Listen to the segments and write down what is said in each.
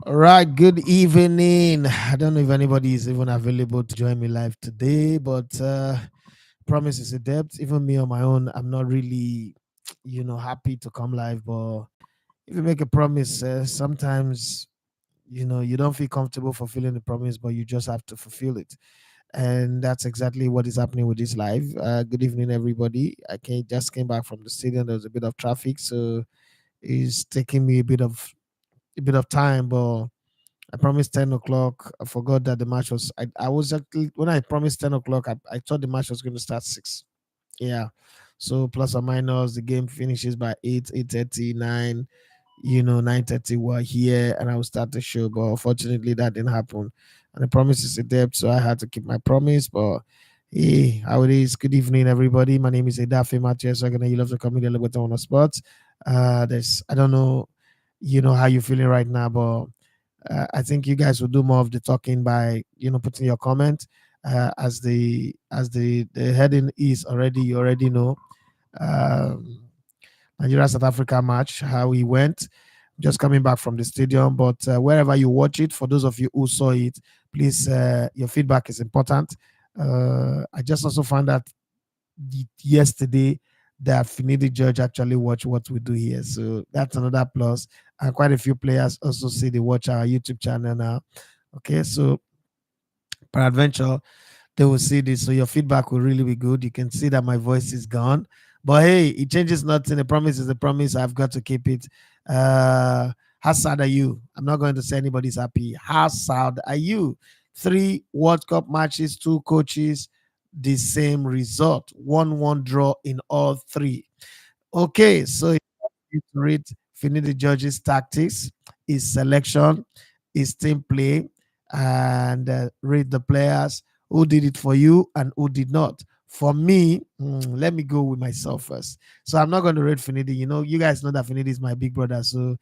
All right, good evening. I don't know if anybody is even available to join me live today, but promise is a debt. Even me on my own, I'm not really, happy to come live. But if you make a promise, sometimes you don't feel comfortable fulfilling the promise, but you just have to fulfill it, and that's exactly what is happening with this live. Good evening, everybody. Just came back from the stadium. There was a bit of traffic, so it's taking me a bit of time, but I promised 10 o'clock. I forgot that the match was. I was actually, when I promised 10 o'clock, I thought the match was going to start 6. Yeah. So plus or minus, the game finishes by 8, 8:30, 9. 9:30 we're here and I will start the show. But unfortunately, that didn't happen. And the promise is a debt, so I had to keep my promise. But hey, how it is? Good evening, everybody. My name is Edafe Matthias. So you love the comedy a little bit on the spot. I don't know, how you're feeling right now, but I think you guys will do more of the talking by putting your comment as the heading is already. You already know um, Nigeria South Africa match, how it went. Just coming back from the stadium, but wherever you watch it, for those of you who saw it, please, your feedback is important. I just also found out yesterday that Finidi Judge actually watch what we do here. So that's another plus. And quite a few players also say they watch our YouTube channel now. Okay, so peradventure, they will see this. So your feedback will really be good. You can see that my voice is gone. But hey, it changes nothing. The promise is the promise. I've got to keep it. How sad are you? I'm not going to say anybody's happy. How sad are you? 3 World Cup matches, 2 coaches, the same result. 1-1 draw in all three. Okay, so you to read Finidi George's tactics, his selection, his team play, and read the players who did it for you and who did not. For me, let me go with myself first. So I'm not going to rate Finidi. You guys know that Finidi is my big brother, so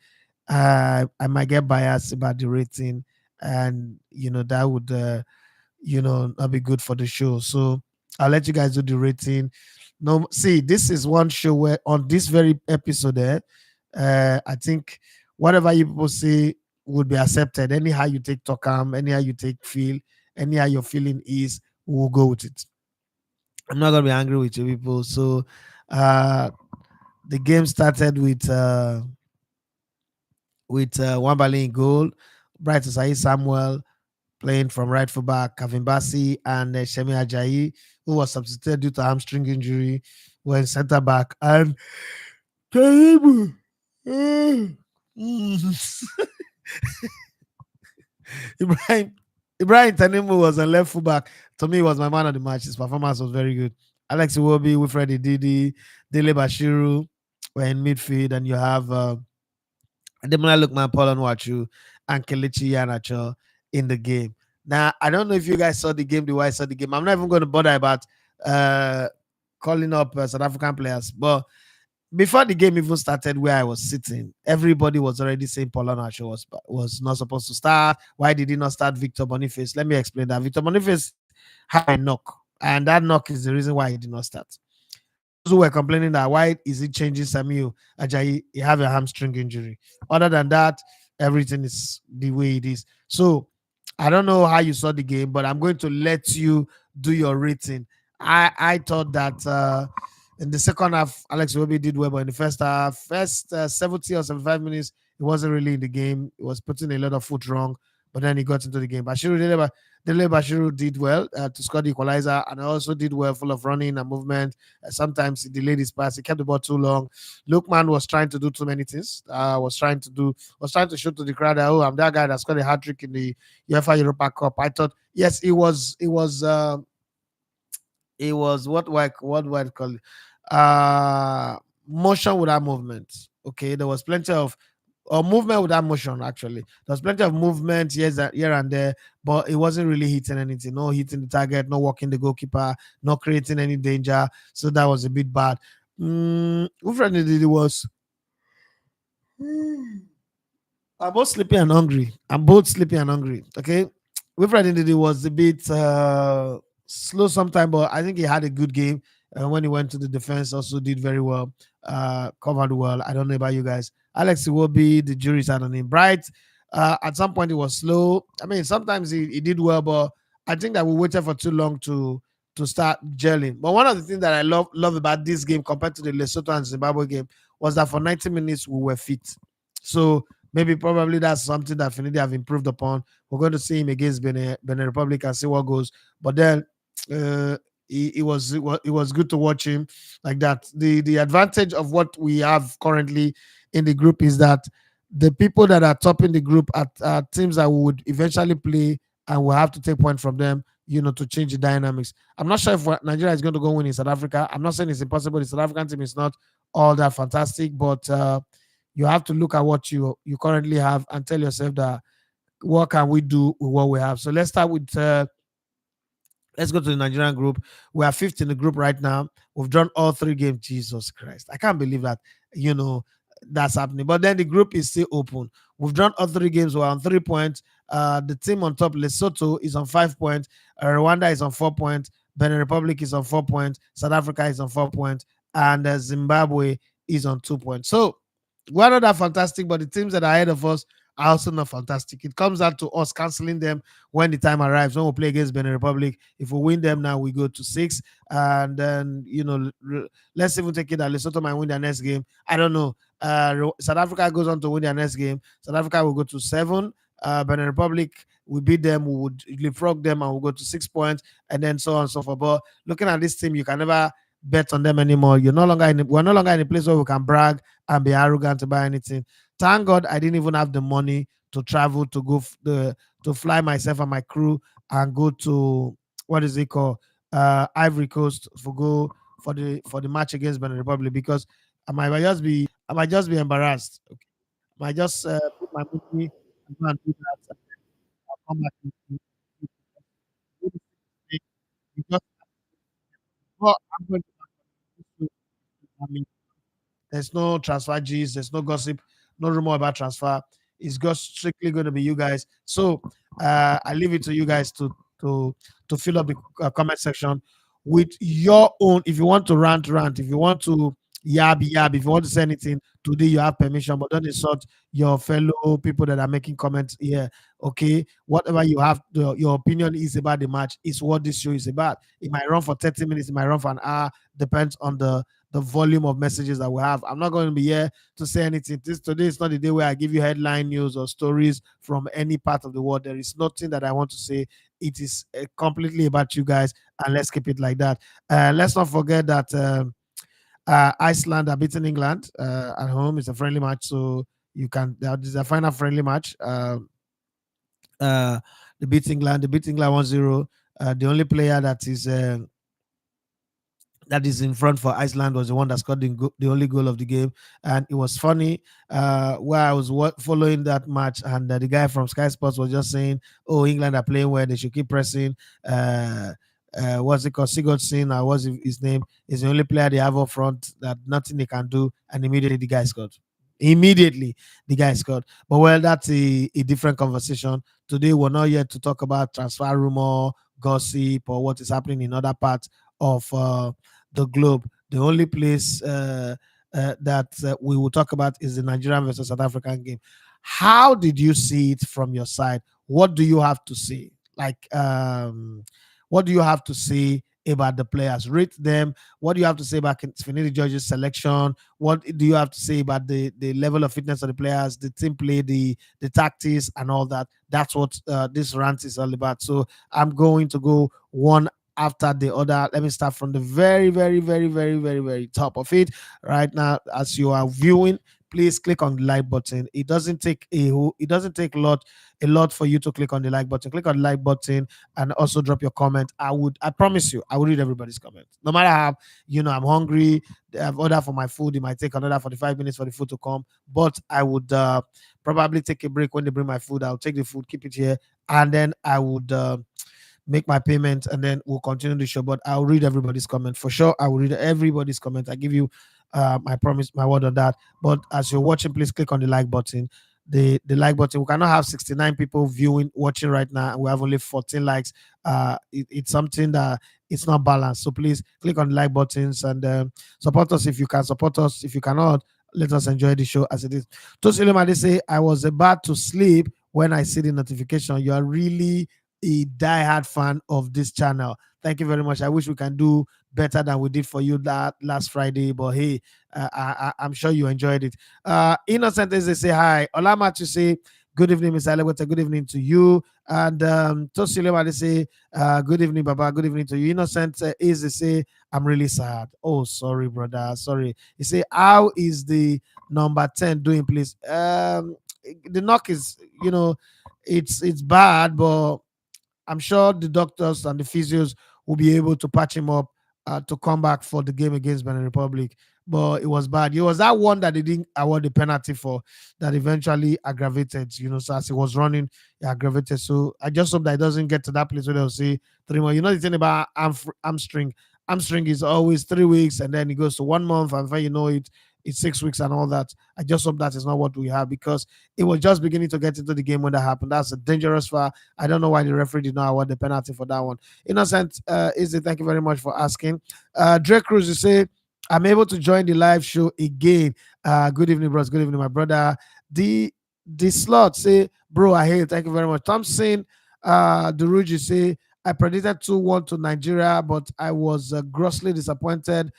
I might get biased about the rating, and that would not be good for the show. So I'll let you guys do the rating. No, see, this is one show where on this very episode there, I think whatever you people say would be accepted. Anyhow you take Tokam, anyhow you take feel, anyhow your feeling is, we'll go with it. I'm not gonna be angry with you people. So uh the game started with Wambali in goal, Bright Osai Samuel playing from right full back, Kevin Bassi and Shemi Ajayi, who was substituted due to hamstring injury, were in centre back. And Taibu, Ibrahim Ibrahim Tanimu was on left full back. To me, he was my man of the match. His performance was very good. Alex Iwobi, Wilfred Didi, Dele Bashiru were in midfield, and you have Ademola Lookman, Paul Onwachu, and Kelechi Iheanacho in the game. Now, I don't know if you guys saw the game the way I saw the game. I'm not even going to bother about uh, calling up South African players. But before the game even started, where I was sitting, everybody was already saying Paul Onwachu was not supposed to start. Why did he not start Victor Boniface? Let me explain that. Victor Boniface had a knock, and that knock is the reason why he did not start. Those who were complaining that why is he changing Samuel Ajayi, he have a hamstring injury. Other than that, everything is the way it is. So I don't know how you saw the game, but I'm going to let you do your rating. I thought that in the second half, Alex Iwobi did well, but in the first half, first 70 or 75 minutes, he wasn't really in the game. He was putting a lot of foot wrong, but then he got into the game. Dele Bashiru did well to score the equalizer, and also did well, full of running and movement. Sometimes he delayed his pass. He kept the ball too long. Lookman was trying to do too many things. Was trying to show to the crowd that, oh, I'm that guy that scored a hat trick in the UEFA Europa Cup. I thought, yes, it was what do I call it? Motion without movement. Okay, there was plenty of or movement without motion. Actually, there was plenty of movement here and there, but it wasn't really hitting anything. No hitting the target, no walking the goalkeeper, not creating any danger. So that was a bit bad. Wilfred Ndidi was. I'm both sleepy and hungry. I'm both sleepy and hungry. Okay. Wilfred Ndidi was a bit slow sometimes, but I think he had a good game. When he went to the defense, also did very well, covered well. I don't know about you guys. Alex Iwobi, the jury's out on him. Bright At some point, it was slow. I mean, sometimes he did well, but I think that we waited for too long to start gelling. But one of the things that I love about this game compared to the Lesotho and Zimbabwe game was that for 90 minutes we were fit. So maybe probably that's something that Finidi have improved upon. We're going to see him against Benin Republic and see what goes. But then uh, it was good to watch him like that. The advantage of what we have currently in the group is that the people that are topping the group are teams that we would eventually play, and we'll have to take point from them, to change the dynamics. I'm not sure if Nigeria is going to go win in South Africa. I'm not saying it's impossible. The South African team is not all that fantastic, but you have to look at what you currently have and tell yourself that what can we do with what we have. So let's start with let's go to the Nigerian group. We are fifth in the group right now. We've drawn all three games. Jesus Christ. I can't believe that, you know, that's happening. But then the group is still open. We've drawn all three games. We're on 3 points. The team on top, Lesotho, is on 5 points. Rwanda is on 4 points. Benin Republic is on 4 points. South Africa is on 4 points. And Zimbabwe is on 2 points. So we're not that fantastic, but the teams that are ahead of us are also not fantastic. It comes out to us canceling them when the time arrives. When we play against Benin Republic, if we win them now, we go to 6. And then, let's even take it that Lesotho might win their next game. I don't know. South Africa goes on to win their next game. South Africa will go to 7. Benin Republic, we beat them, we would leapfrog them, and we'll go to 6 points, and then so on and so forth. But looking at this team, you can never bet on them anymore. We're no longer in a place where we can brag and be arrogant to buy anything. Thank God I didn't even have the money to travel to to fly myself and my crew and go to what is it called, Ivory Coast, for the match against Benin Republic, because I might just be embarrassed. Okay? I might just put my money and go and do that. And I'll come back because I'm going to. There's no transfer G's. There's no gossip. No rumor about transfer. It's just strictly going to be you guys. So I leave it to you guys to to fill up the comment section with your own. If you want to rant. If you want to yab. If you want to say anything today, you have permission. But don't insult your fellow people that are making comments here. Okay, whatever you have, your opinion is about the match. Is what this show is about. It might run for 30 minutes. It might run for an hour. Depends on the volume of messages that we have. I'm not going to be here to say anything. Today is not the day where I give you headline news or stories from any part of the world. There is nothing that I want to say. It is completely about you guys, and let's keep it like that. Let's not forget that Iceland are beating England at home. It's a friendly match, so you can. This is a final friendly match. Uh, they beat England. They beat England 1-0. The only player that is in front for Iceland was the one that scored the only goal of the game. And it was funny where I was following that match, and the guy from Sky Sports was just saying, "Oh, England are playing well. They should keep pressing." What's it called? Sigurdsson, what's his name? Is the only player they have up front that nothing they can do, and immediately the guy scored. Immediately the guy scored. But well, that's a different conversation. Today we're not yet to talk about transfer rumor, gossip, or what is happening in other parts of the globe. The only place that we will talk about is the Nigerian versus South African game. How did you see it from your side? What do you have to say? Like, what do you have to say about the players? Rate them. What do you have to say about Finidi George's selection? What do you have to say about the level of fitness of the players, the team play, the tactics, and all that? That's what this rant is all about. So I'm going to go one after the other. Let me start from the very, very, very, very, very, very top of it. Right now, as you are viewing, please click on the like button. It doesn't take a lot for you to click on the like button. Click on the like button and also drop your comment. I promise you, I will read everybody's comment. No matter how, I'm hungry, I've ordered for my food. It might take another 45 minutes for the food to come, but I would probably take a break when they bring my food. I'll take the food, keep it here, and then I would make my payment, and then we'll continue the show. But I'll read everybody's comment for sure. I will read everybody's comment. I give you my promise, my word on that. But as you're watching, please click on the like button. The like button. We cannot have 69 people watching right now, and we have only 14 likes. It's something that it's not balanced. So please click on the like buttons and support us if you can. Support us if you cannot. Let us enjoy the show as it is. Tosilema, they say I was about to sleep when I see the notification. You are really a diehard fan of this channel. Thank you very much. I wish we can do better than we did for you that last Friday, but hey, I'm sure you enjoyed it. Innocent as they say hi. Olama to say good evening, Mr. Alewete. Good evening to you. And Tosilema they say good evening, Baba. Good evening to you. Innocent is they say I'm really sad. Oh, sorry, brother. Sorry. He say how is the number 10 doing, please? The knock is, it's bad, but I'm sure the doctors and the physios will be able to patch him up to come back for the game against Benin Republic. But it was bad. It was that one that they didn't award the penalty for that eventually aggravated. So as he was running, he aggravated. So I just hope that it doesn't get to that place where they'll say 3 more. You know the thing about hamstring. Hamstring is always 3 weeks, and then it goes to 1 month, and then it's 6 weeks and all that. I just hope that is not what we have, because it was just beginning to get into the game when that happened. That's a dangerous foul. I don't know why the referee did not award the penalty for that one. Innocent, Izzy, thank you very much for asking. Drake Cruz, you say, I'm able to join the live show again. Good evening, bros. Good evening, my brother. The slot say, bro, I hate. Thank you very much. Thompson, Duruji say, I predicted 2-1 to Nigeria, but I was grossly disappointed.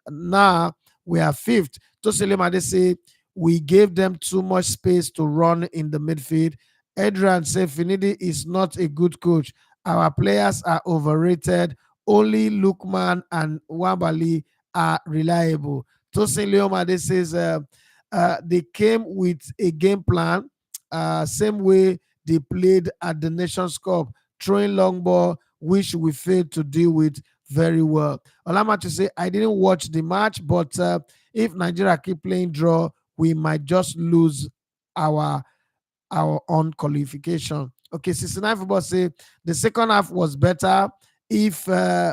Now we are fifth. Tosilima, they say, we gave them too much space to run in the midfield. Adrian said Finidi is not a good coach. Our players are overrated. Only Lukman and Wambali are reliable. Tosin Leoma, they says they came with a game plan, same way they played at the Nations Cup, throwing long ball, which we failed to deal with very well. Olama to say, I didn't watch the match, but if Nigeria keep playing draw, we might just lose our own qualification. Okay, 69 football say the second half was better. If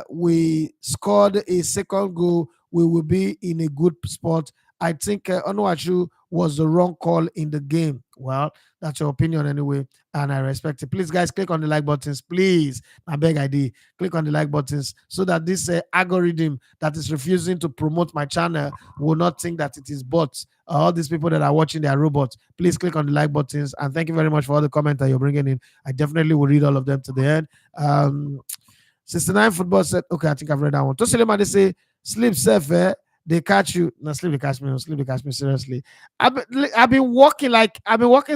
we scored a second goal, we will be in a good spot. I think Onuachu was the wrong call in the game. Well, that's your opinion anyway, and I respect it. Please, guys, click on the like buttons. Please, I beg I did. Click on the like buttons so that this algorithm that is refusing to promote my channel will not think that it is bots. All these people that are watching, they are robots. Please click on the like buttons, and thank you very much for all the comments that you're bringing in. I definitely will read all of them to the end. 69 football said, okay, I think I've read that one. Tosilema, they say, sleep safe, they catch you. No, sleep, they catch me. No, sleep, they catch me. Seriously. I've been walking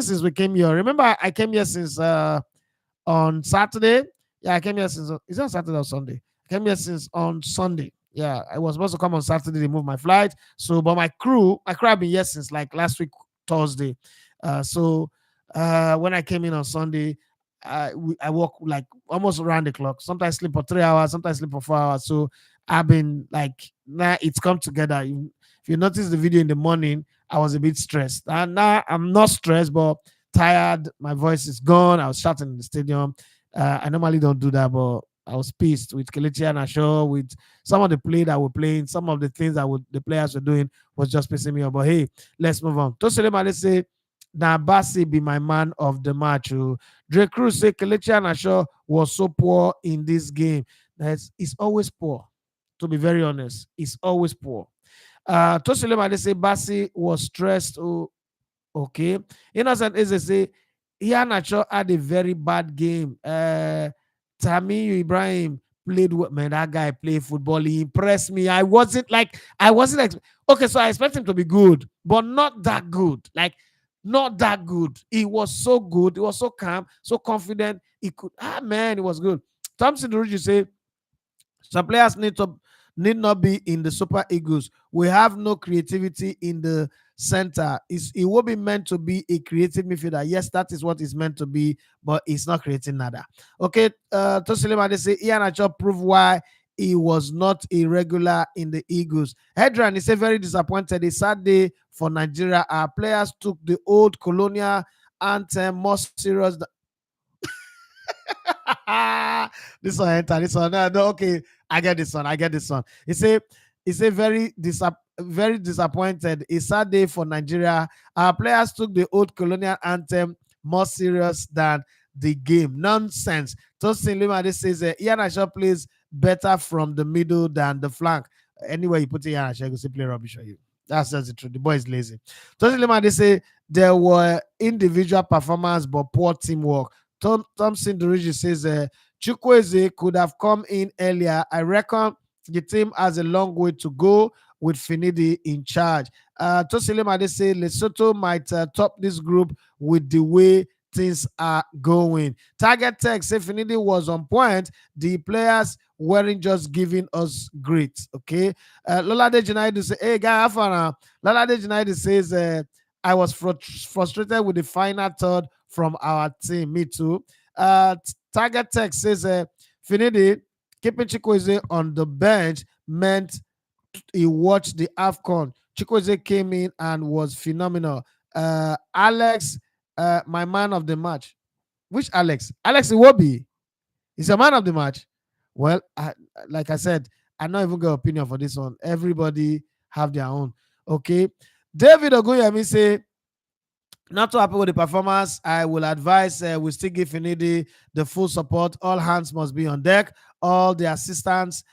since we came here. Remember, I came here since on Saturday. Yeah, I came here since, is it on Saturday or Sunday? I came here since on Sunday. Yeah, I was supposed to come on Saturday. They moved my flight. So, but my crew have been here since like last week, Thursday. So when I came in on Sunday, I work like almost around the clock. Sometimes sleep for 3 hours, sometimes sleep for 4 hours. So I've been like, nah, it's come together. If you notice the video in the morning, I was a bit stressed. And now I'm not stressed, but tired. My voice is gone. I was shouting in the stadium. I normally don't do that, but I was pissed with Kelechi and Asho, with some of the play that were playing, some of the things that the players were doing was just pissing me off. But hey, let's move on. Toselema, let's say, Nabasi be my man of the match. Oh. Drake Cruz say Kelechi and Asho was so poor in this game. It's always poor, to be very honest. It's always poor. Toselema, they say Basi was stressed. Oh, okay. Innocent is they say Ian Acho had a very bad game. Tammy Ibrahim played with, man, that guy played football. He impressed me. Okay, so I expect him to be good, but not that good. Like, not that good. He was so good. He was so calm, so confident. He could, man, it was good. Thompson Duruji say some players need not be in the Super Eagles. We have no creativity in the center. It will be meant to be a creative midfielder. Yes, that is what it's meant to be, but it's not creating nada. Okay, Tosilema, they say Ian Acho proved why he was not a regular in the Eagles. Hedran is very disappointed. A sad day for Nigeria. Our players took the old colonial anthem more serious. This one enter. This one. No, okay. I get this one. It's a very disappointed. A sad day for Nigeria. Our players took the old colonial anthem more serious than the game. Nonsense. Tosin Lima, this says Ian Asha plays better from the middle than the flank. Anyway, you put Ian Asha, you play rubbish for you. That's just the truth. The boy is lazy. Tosin Lima, they say there were individual performance but poor teamwork. Thompson Durigi says Chukwueze could have come in earlier. I reckon the team has a long way to go with Finidi in charge. Tosile Made say Lesotho might top this group with the way things are going. Target Tech say Finidi was on point. The players weren't just giving us grit. Okay. Lolade Junaidu say, hey, guy, Afana. Lolade Junaidu says, I was frustrated with the final third from our team. Me too. Target Tech says, Finidi keeping Chikwueze on the bench meant he watched the AFCON. Chikwueze came in and was phenomenal. Alex, my man of the match. Which Alex? Alex Iwobi. He's a man of the match. Well, like I said, I don't even got opinion for this one. Everybody have their own. Okay. David Ogunyemi say, not too happy with the performance. I will advise we still give Finidi the full support. All hands must be on deck. All the assistants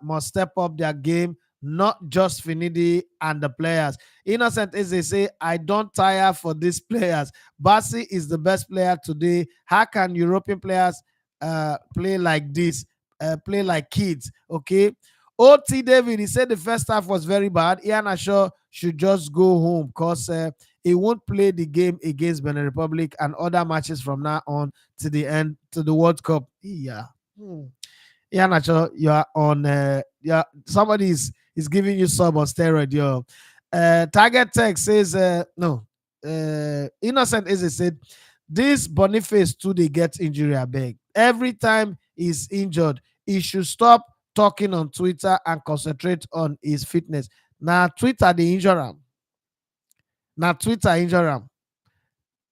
must step up their game, not just Finidi and the players. Innocent as they say, I don't tire for these players. Bassi is the best player today. How can European players play like this? Play like kids, okay? OT David, he said the first half was very bad. Ian Ashaw should just go home because he won't play the game against Benin Republic and other matches from now on to the end to the World Cup. Yeah. Yeah, Nacho, you are on. Yeah, somebody is giving you sub on steroid. Yo, Target Tech says no. Innocent is said this Boniface too they get injury. I beg. Every time he's injured, he should stop talking on Twitter and concentrate on his fitness. Now Twitter the injure him. Now Twitter injure him.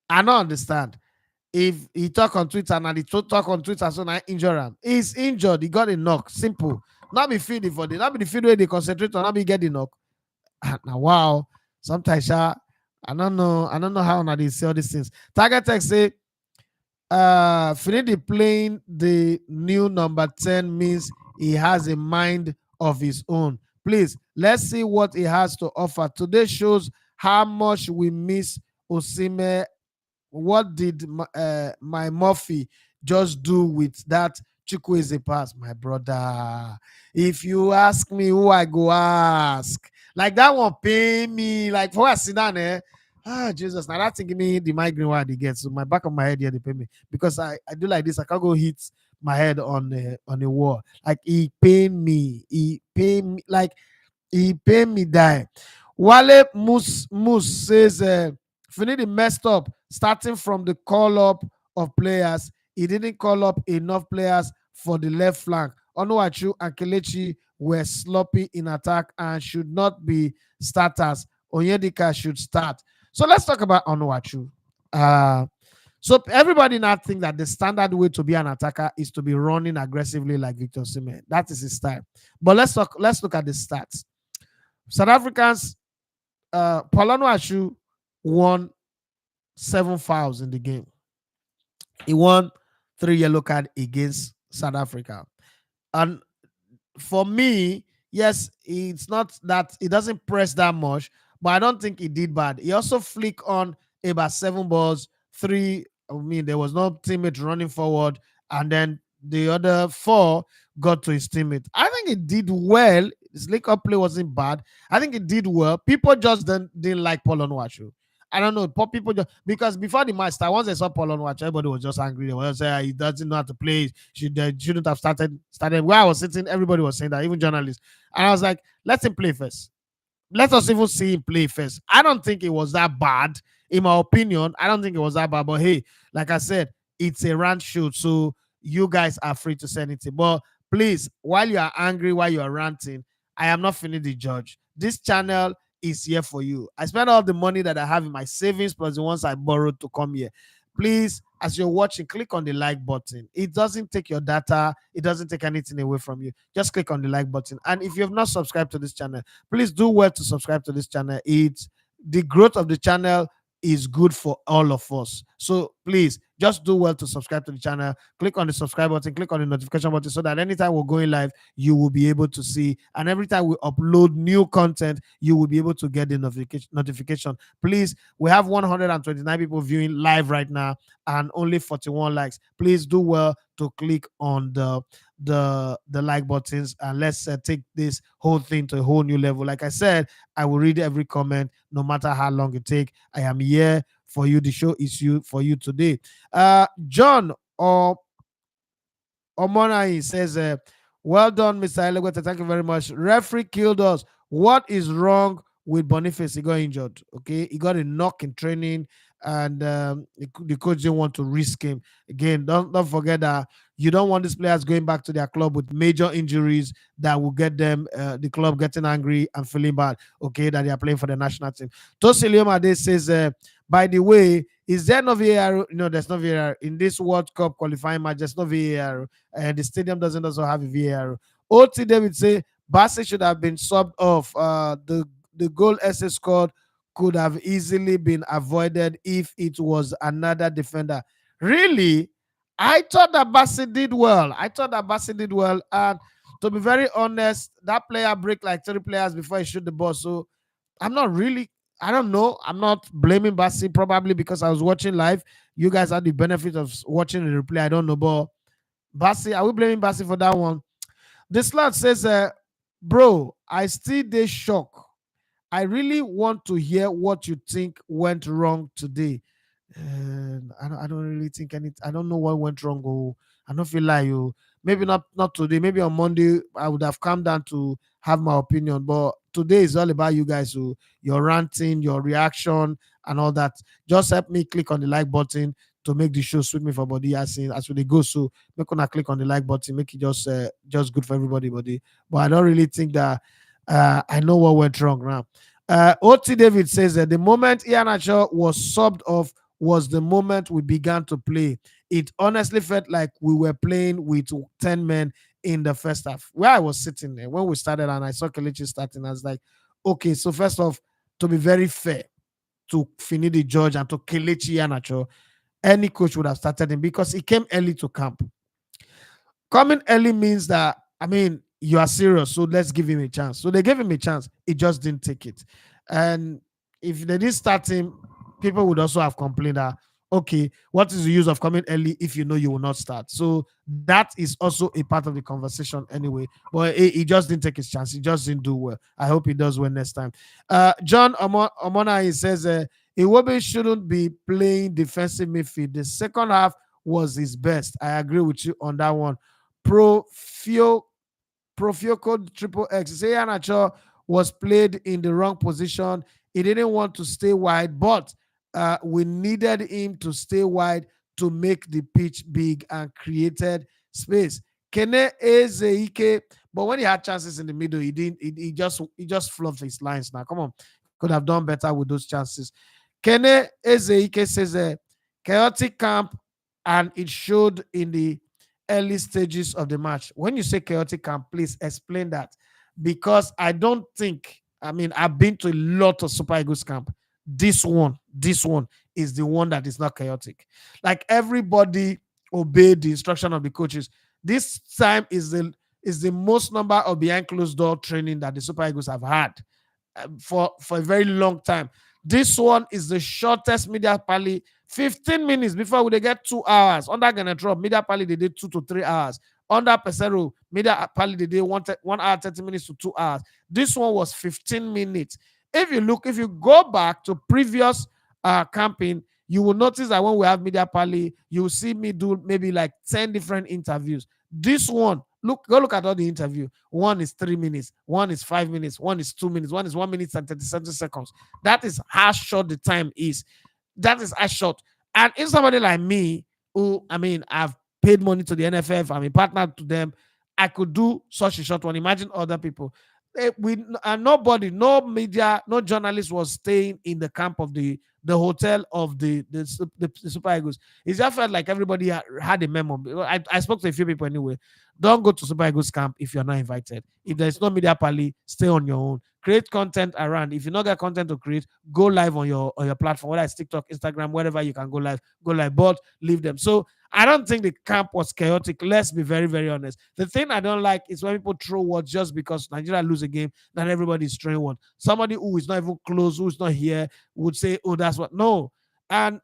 I don't understand. If he talk on Twitter and he talk on Twitter, so now injure him. He's injured. He got a knock. Simple. Not be feeding for the. Not be the feed where they concentrate on. Not be get the knock. Now wow. Sometimes I don't know. I don't know how now they say all these things. Target Tech say Finidi playing the new number 10 means he has a mind of his own. Please, let's see what he has to offer. Today shows how much we miss Osime. What did my Murphy just do with that Chukwueze pass, my brother? If you ask me who I go ask, like that one pay me, like for I sit down there. Ah, Jesus, now that thing give me the migraine why they get. So my back of my head here, they pay me because I do like this. I can't go hit my head on the wall. Like he pain me. He pain me like he pay me die. Wale Mus says Finidi messed up starting from the call up of players. He didn't call up enough players for the left flank. Onuachu and Kelechi were sloppy in attack and should not be starters. Onyedika should start. So let's talk about Onuachu. So everybody now think that the standard way to be an attacker is to be running aggressively like Victor Osimhen. That is his style. But let's look at the stats. South Africans, Paulano Ashu won 7 fouls in the game. He won 3 yellow cards against South Africa. And for me, yes, it's not that he doesn't press that much, but I don't think he did bad. He also flicked on about 7 balls, 3. I mean, there was no teammate running forward, and then the other 4 got to his teammate. I think he did well. His link-up play wasn't bad. I think it did well. People just didn't like Paul Onuachu. I don't know. People just because before the match started, once they saw Paul Onuachu, everybody was just angry. They were saying he doesn't know how to play. Shouldn't have started. Where I was sitting, everybody was saying that, even journalists. And I was like, let him play first. Let us even see him play first. I don't think it was that bad. In my opinion, I don't think it was that bad. But hey, like I said, it's a rant shoot, so you guys are free to say anything. But please, while you are angry, while you are ranting, I am not Finidi judge. This channel is here for you. I spent all the money that I have in my savings plus the ones I borrowed to come here. Please, as you're watching, click on the like button. It doesn't take your data. It doesn't take anything away from you. Just click on the like button. And if you have not subscribed to this channel, please do well to subscribe to this channel. It's the growth of the channel is good for all of us. So please just do well to subscribe to the channel. Click on the subscribe button, click on the notification button so that anytime we're going live, you will be able to see. And every time we upload new content, you will be able to get the notification. Please, we have 129 people viewing live right now and only 41 likes. Please do well to click on the like buttons, and let's take this whole thing to a whole new level. Like I said, I will read every comment no matter how long it take. I am here for you. The show is you for you today. John or Omonai says, well done, Mr. Elegweta. Thank you very much. Referee killed us. What is wrong with Boniface? He got injured. Okay. He got a knock in training, and the coach didn't want to risk him. Again, don't forget that you don't want these players going back to their club with major injuries that will get them, the club getting angry and feeling bad, okay, that they are playing for the national team. Tosilio Made says, by the way, is there no VAR? No, there's no VAR in this World Cup qualifying match. There's no VAR, and the stadium doesn't also have a VAR. OT David say Bassi should have been subbed off. The goal SS scored could have easily been avoided if it was another defender. Really, I thought that Bassi did well. And to be very honest, that player break like 3 players before he shoot the ball. So I'm not really, I don't know. I'm not blaming Bassi, probably because I was watching live. You guys had the benefit of watching the replay. I don't know, but Bassi, are we blaming Bassi for that one? This lad says, bro, I still dey shock. I really want to hear what you think went wrong today. And I don't really think anything. I don't know what went wrong. Oh, I don't feel like you. Maybe not today. Maybe on Monday I would have come down to have my opinion. But today is all about you guys. So your ranting, your reaction, and all that. Just help me click on the like button to make the show sweet me for body as we go. So make gonna click on the like button, make it just good for everybody, buddy. But I don't really think that I know what went wrong now. OT David says that the moment Iheanacho was subbed off was the moment we began to play. It honestly felt like we were playing with 10 men in the first half. Where I was sitting there when we started and I saw Kelechi starting, I was like, okay, so first off, to be very fair to Finidi George and to Kelechi Iheanacho, any coach would have started him because he came early to camp. Coming early means that, I mean, you are serious, so let's give him a chance. So they gave him a chance. He just didn't take it. And if they didn't start him, people would also have complained that, okay, what is the use of coming early if you know you will not start? So that is also a part of the conversation anyway. But he just didn't take his chance. He just didn't do well. I hope he does well next time. John Omona, he says, Iwobi shouldn't be playing defensive midfield. The second half was his best. I agree with you on that one. Profioco Triple X. Say Iheanacho was played in the wrong position. He didn't want to stay wide, but we needed him to stay wide to make the pitch big and created space. Kene Ezeike, but when he had chances in the middle, he didn't. He just fluffed his lines. Now, come on, could have done better with those chances. Kene Ezeike says a chaotic camp, and it showed in the early stages of the match. When you say chaotic camp, please explain that, because I don't think. I mean, I've been to a lot of Super Eagles camp. This one is the one that is not chaotic. Like everybody obeyed the instruction of the coaches. This time is the most number of behind closed door training that the Super Eagles have had for a very long time. This one is the shortest media pally. 15 minutes before they get 2 hours. Under Genetro, media pally they did 2 to 3 hours. Under Pesero, media pally they did 1 hour 30 minutes to 2 hours. This one was 15 minutes. If you go back to previous camping, you will notice that when we have media pally, you will see me do maybe like 10 different interviews. This one, go look at all the interview. One is 3 minutes, one is 5 minutes, one is 2 minutes, one is 1 minute and 37 seconds. That is how short the time is. That is as short. And if somebody like me, who, I mean, I've paid money to the NFF, I'm a partner to them, I could do such a short one. Imagine other people. Nobody, no media, no journalist was staying in the camp of the hotel of the Super Eagles. It just felt like everybody had a memo. I spoke to a few people anyway. Don't go to Super Eagles camp if you're not invited. If there's no media pally, stay on your own. create content around. If you not got content to create, go live on your platform, whether it's TikTok, Instagram, wherever you can go live, go live. But leave them. So I don't think the camp was chaotic. Let's be very, very honest. The thing I don't like is when people throw words just because Nigeria lose a game, that everybody's throwing one. Somebody who is not even close, who's not here, would say, "Oh, that's what." No, and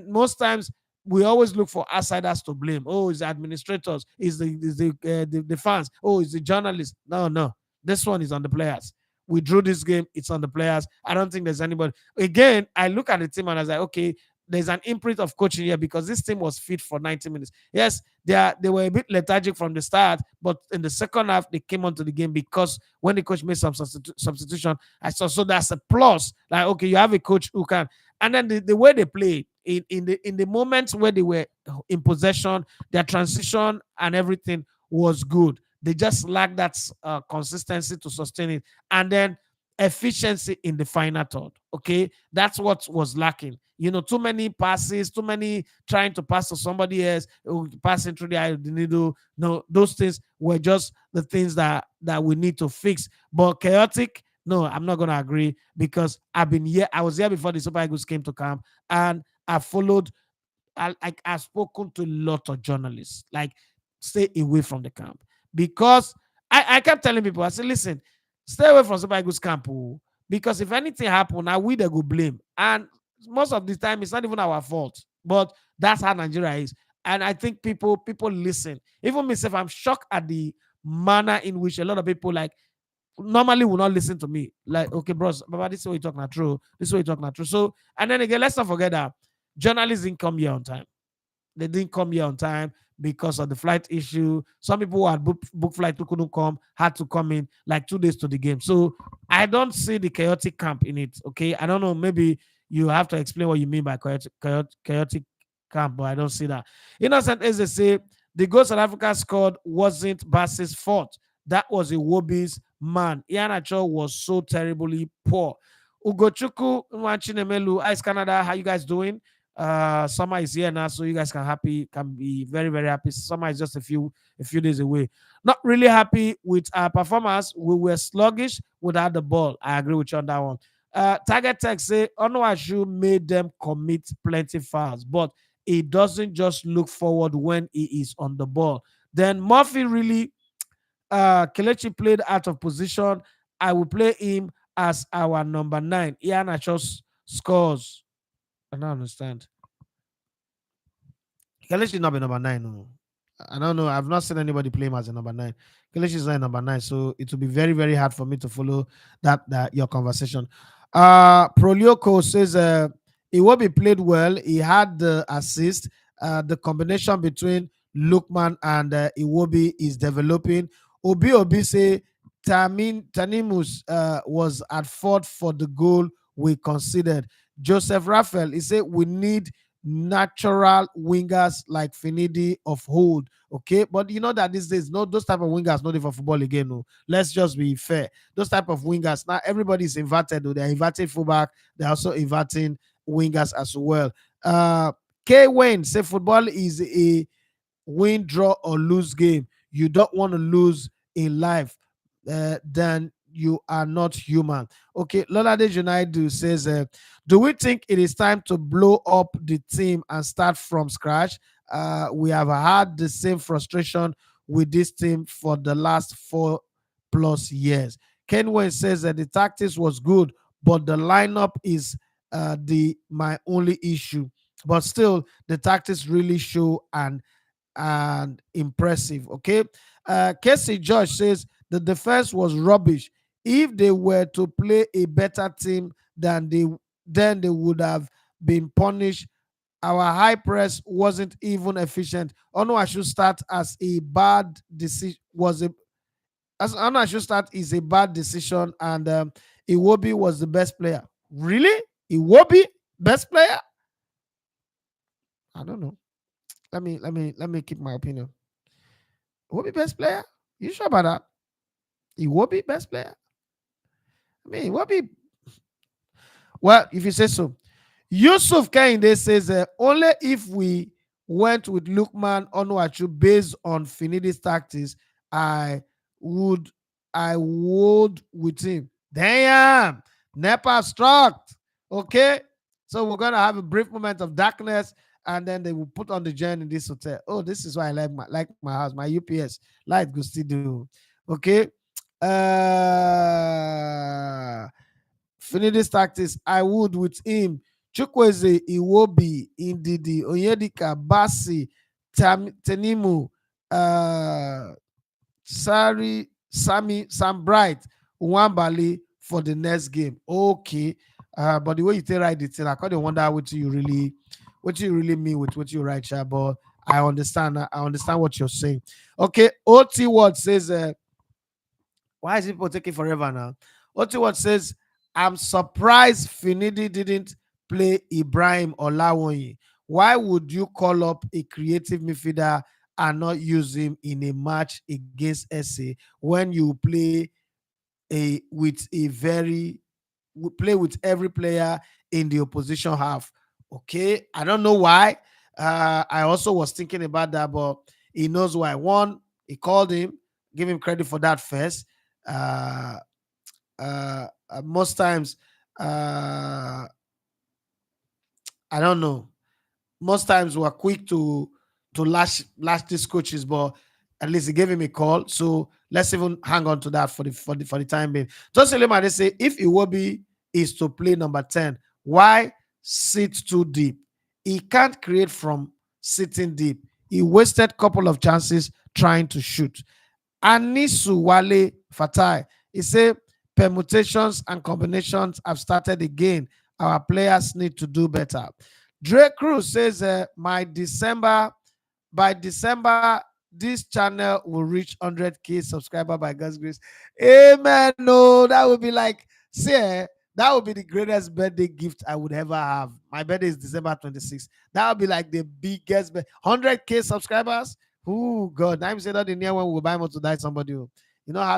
most times we always look for outsiders to blame. Oh, it's the administrators, is the fans. Oh, it's the journalists. No, no, this one is on the players. We drew this game. It's on the players. I don't think there's anybody. Again, I look at the team and I was like, okay, there's an imprint of coaching here because this team was fit for 90 minutes. Yes, they were a bit lethargic from the start, but in the second half they came onto the game because when the coach made some substitution, I saw, so that's a plus. Like, okay, you have a coach who can, and then the way they played in the moments where they were in possession, their transition and everything was good. They just lacked that consistency to sustain it, and then efficiency in the final third. Okay, that's what was lacking. Too many passes, too many trying to pass to somebody else, passing through the eye of the needle. No, those things were just the things that we need to fix. But chaotic, no, I'm not gonna agree because I've been here. I was here before the Super Eagles came to camp, and I followed. I've spoken to a lot of journalists. Like, stay away from the camp because I kept telling people. I said, listen, stay away from Super Eagles camp, oh, because if anything happen, now we they go blame, and most of the time it's not even our fault. But that's how Nigeria is, and I think people listen. Even myself, I'm shocked at the manner in which a lot of people like normally will not listen to me. Like, okay, bros, Baba, this is what you talking not true. This is what you talking not true. So, and then again, let's not forget that journalists didn't come here on time. They didn't come here on time because of the flight issue. Some people who had book flight who couldn't come had to come in like 2 days to the game. So I don't see the chaotic camp in it. Okay, I don't know. Maybe you have to explain what you mean by chaotic camp, but I don't see that. Innocent as they say, the goal South Africa scored wasn't Bass's fault. That was a Wobby's man. Iheanacho was so terribly poor. Ugochukwu Nwachinemelu, Ice Canada, how you guys doing? Summer is here now, so you guys can be very, very happy. Summer is just a few days away. Not really happy with our performance. We were sluggish without the ball. I agree with you on that one. Target Tech say Onuachu made them commit plenty fouls, but he doesn't just look forward when he is on the ball. Then Murphy really Kelechi played out of position. I will play him as our number 9. Iheanacho scores. I don't understand. Kelechi not be number 9. No. I don't know. I've not seen anybody play him as a number 9. Kelechi is not a number 9, so it will be very, very hard for me to follow that your conversation. Prolioko says he will be played well. He had the assist. The combination between Lukman and Iwobi is developing. Obi say Tanimus was at fault for the goal we considered. Joseph Raphael, he said we need natural wingers like Finidi of hold. Okay, but you know that these days, no, those type of wingers not for football again. No, let's just be fair. Those type of wingers now everybody's inverted. Though. They're inverting fullback. They're also inverting wingers as well. K Wayne say football is a win, draw, or lose game. You don't want to lose in life. Then you are not human. Okay, Lolade Junaidu says, do we think it is time to blow up the team and start from scratch? We have had the same frustration with this team for the last 4+ years. Ken Wayne says that the tactics was good, but the lineup is the my only issue. But still, the tactics really show and impressive. Okay. Casey George says the defense was rubbish. If they were to play a better team than then they would have been punished. Our high press wasn't even efficient. Ono I should start as a bad decision was a as Ono I should start is a bad decision, and Iwobi was the best player. Really? Iwobi best player? I don't know. Let me keep my opinion. Iwobi best player? You sure about that? Iwobi best player? I mean, Iwobi. Well, if you say so. Yusuf Kehinde says only if we went with Lukman Onuachu based on Finidi's tactics, I would with him. Damn, Nepa struck. Okay, so we're gonna have a brief moment of darkness, and then they will put on the gen in this hotel. Oh, this is why I like my house. My UPS light go still do. Okay, uh, Finidi's tactics. I would with him. Chukwueze, Iwobi, Indidi, Onyedika, Basi, Tenimu, uh, Sam Bright, Nwambali for the next game. Okay. But the way you take write it, I kind of wonder what you really mean with what you write, Sha, but I understand. I understand what you're saying. Okay. OT Word says, why is people taking forever now? OT Word says, I'm surprised Finidi didn't play Ibrahim Olawonyi. Why would you call up a creative midfielder and not use him in a match against SA when you play with every player in the opposition half? Okay, I don't know why. I also was thinking about that, but he knows why. One, he called him, give him credit for that first. Uh, Most times, uh, I don't know, most times we're quick to lash these coaches, but at least he gave him a call. So let's even hang on to that for the time being. Just they say if Iwobi is to play number 10, why sit too deep? He can't create from sitting deep. He wasted couple of chances trying to shoot. Anisu Wale Fatai, he said permutations and combinations have started again. Our players need to do better. Dre Cruz says, by December, this channel will reach 100K subscriber by God's grace. Amen. No, that would be like, see, that would be the greatest birthday gift I would ever have. My birthday is December 26th. That would be like the biggest 100K subscribers. Oh God, I'm saying that the near one will buy more to die somebody. You know how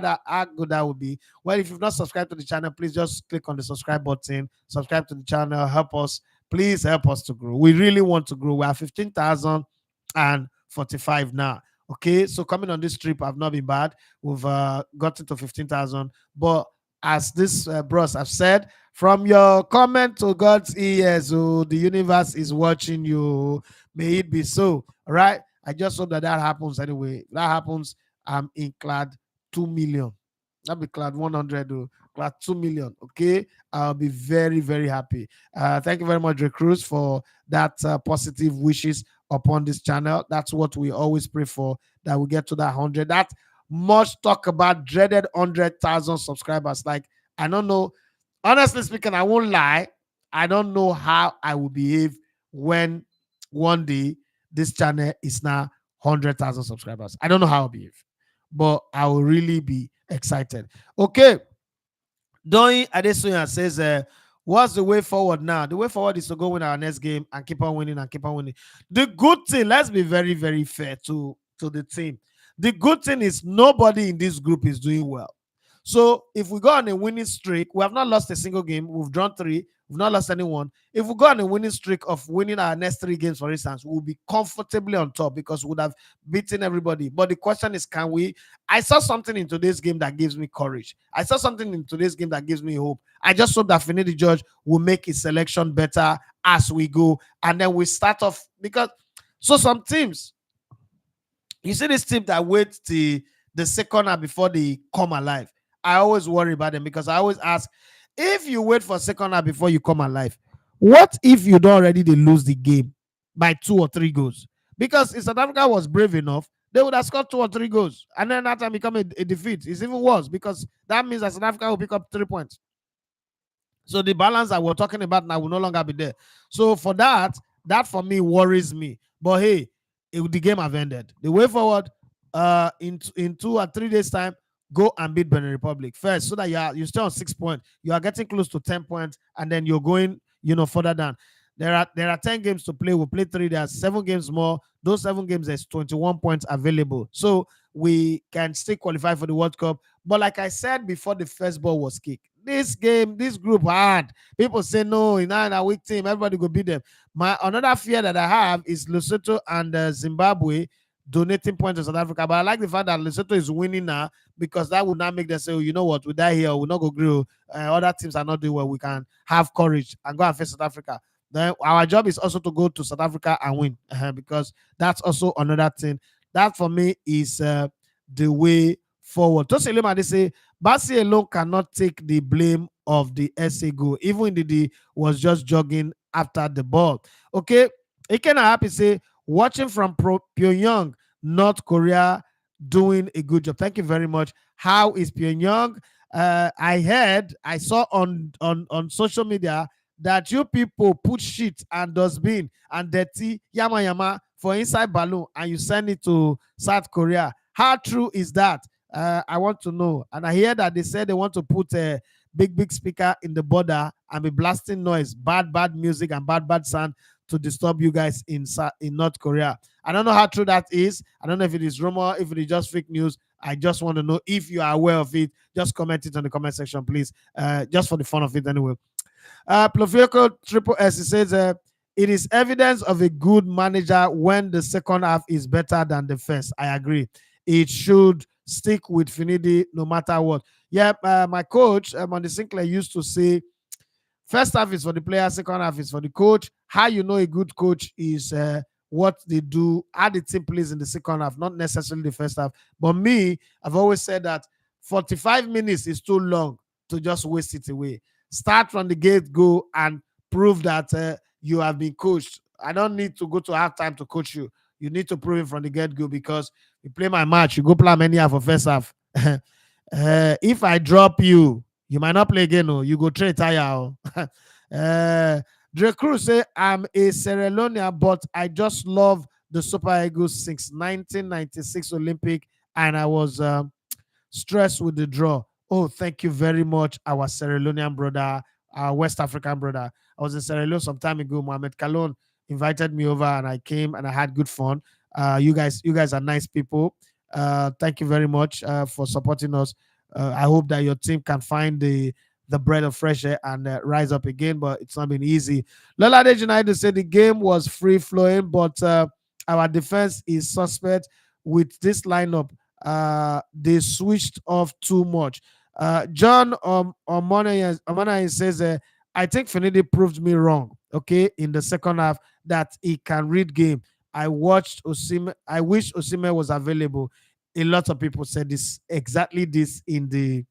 good that would be. Well, if you've not subscribed to the channel, please just click on the subscribe button. Subscribe to the channel. Help us. Please help us to grow. We really want to grow. We are 15,045 now. Okay, so coming on this trip, I've not been bad. We've gotten to 15,000. But as this bros have said, from your comment to God's ears, oh, the universe is watching you. May it be so. All right. I just hope that happens anyway. If that happens, I'm in clad 2 million. That'll be clad 100, clad 2 million. Okay. I'll be very, very happy. Thank you very much, Dre Cruz, for that positive wishes upon this channel. That's what we always pray for, that we get to that 100. That much talk about dreaded 100,000 subscribers. Like, I don't know. Honestly speaking, I won't lie. I don't know how I will behave when one day this channel is now 100,000 subscribers. I don't know how I'll behave, but I will really be excited. Okay. Doyin Adesuya says, what's the way forward now? The way forward is to go win our next game and keep on winning and keep on winning. The good thing, let's be very, very fair to the team. The good thing is nobody in this group is doing well. So if we go on a winning streak, we have not lost a single game. We've drawn 3. We've not lost anyone. If we go on a winning streak of winning our next 3 games, for instance, we'll be comfortably on top because we would have beaten everybody. But the question is, can we? I saw something in today's game that gives me courage. I saw something in today's game that gives me hope. I just hope that Finidi George will make his selection better as we go. And then we start off because some teams, you see this team that waits the second half before they come alive. I always worry about them because I always ask, if you wait for second half before you come alive, what if you don't already they lose the game by 2 or 3 goals? Because if South Africa was brave enough, they would have scored 2 or 3 goals. And then that time become a defeat. It's even worse because that means that South Africa will pick up 3 points. So the balance that we're talking about now will no longer be there. So for that for me worries me. But hey, the game have ended. The way forward, in 2 or 3 days' time, go and beat Benin Republic first, so that you're still on 6 points. You are getting close to 10 points, and then you're going, further down. There are 10 games to play. We'll play 3. There's 7 games more. Those 7 games, there's 21 points available. So we can still qualify for the World Cup. But like I said before the first ball was kicked, this group hard. People say no, in a weak team, everybody go beat them. My another fear that I have is Lesotho and Zimbabwe. donating points to South Africa. But I like the fact that Lesotho is winning now, because that would not make them say, oh, you know what, we die here, we'll not go grow. Other teams are not doing well. We can have courage and go and face South Africa. Then our job is also to go to South Africa and win, because that's also another thing. That for me is the way forward. Tosin Lema, they say Basi alone cannot take the blame of the SA goal. Even Didi was just jogging after the ball. Okay, Ikena Happy say watching from Pyongyang, North Korea, doing a good job. Thank you very much. How is Pyongyang? I saw on social media that you people put shit and dustbin and dirty yama yama for inside balloon and you send it to South Korea. How true is that? I want to know. And I hear that they said they want to put a big speaker in the border and be blasting noise, bad music and bad sound to disturb you guys in North Korea. I don't know how true that is. I don't know if it is rumor, if it is just fake news. I just want to know if you are aware of it. Just comment it on the comment section, please. Just for the fun of it, anyway. Plofioco Triple S, he says, it is evidence of a good manager when the second half is better than the first. I agree. It should stick with Finidi no matter what. Yeah, my coach, Monty Sinclair, used to say, first half is for the player, second half is for the coach. How you know a good coach is what they do, how the team plays in the second half, not necessarily the first half. But me, I've always said that 45 minutes is too long to just waste it away. Start from the gate, go and prove that you have been coached. I don't need to go to halftime to coach you. You need to prove it from the get go, because you play my match, you go play many half for first half. If I drop you, you might not play again. Oh, you go trade tire. Dre Cruz say, I'm a Sierra Leonean, but I just love the Super Eagles since 1996 Olympic, and I was stressed with the draw. Oh, thank you very much, our Sierra Leonean brother, our West African brother. I was in Sierra Leone some time ago. Mohamed Kalon invited me over, and I came and I had good fun. You guys are nice people. Thank you very much for supporting us. I hope that your team can find the bread of fresh air and rise up again, but it's not been easy. Lola De United said the game was free flowing, but our defense is suspect with this lineup. They switched off too much. John Omana says, I think Finidi proved me wrong. Okay, in the second half, that he can read game. I watched Osimhen. I wish Osimhen was available. A lot of people said this exactly this in the